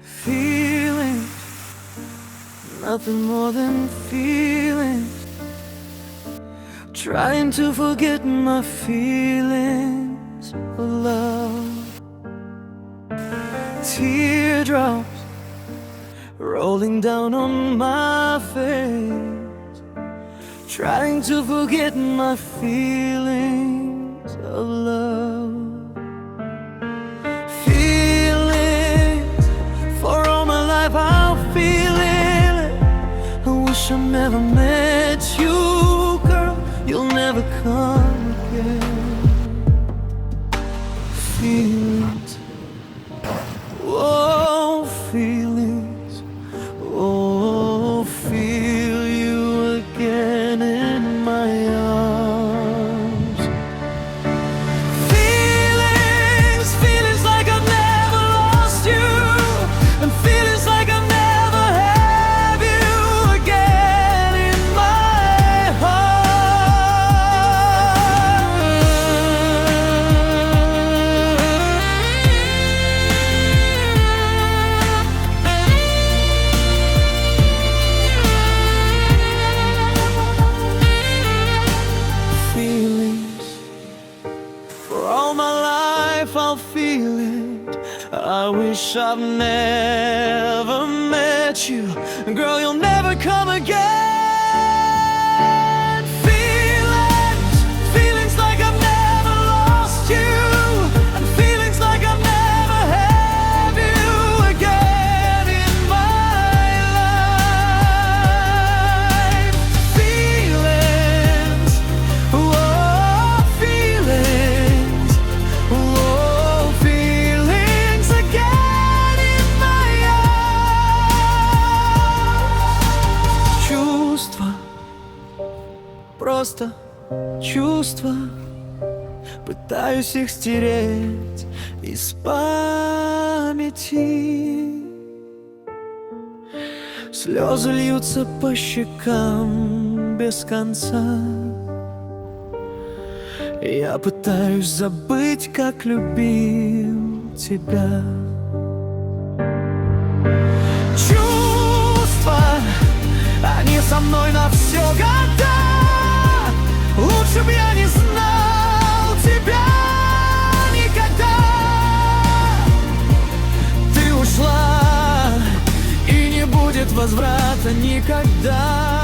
Feelings, nothing more than feelings. Trying to forget my feelings of love. Teardrops rolling down on my face, trying to forget my feelings of love. Feelings, for all my life I'll feel it. I wish I never met you, girl, you'll never come again. Feelings, oh feelings, oh feel you again in my arms. Feelings, feelings like I've never lost you, and feelings like I've never have you again in my I'll feel it. I wish I've never met you, girl, you'll never come again. Feelings, feelings like I've never lost you, and feelings like I've never have you again in my life. Feelings, oh feelings, oh feelings again in my arms. Чувства, просто чувства, пытаюсь их стереть из памяти. Слезы льются по щекам без конца. Я пытаюсь забыть, как любил тебя. Чувства, они со мной на все года. Лучше б я не знал тебя никогда. Ты ушла, и не будет возврата никогда.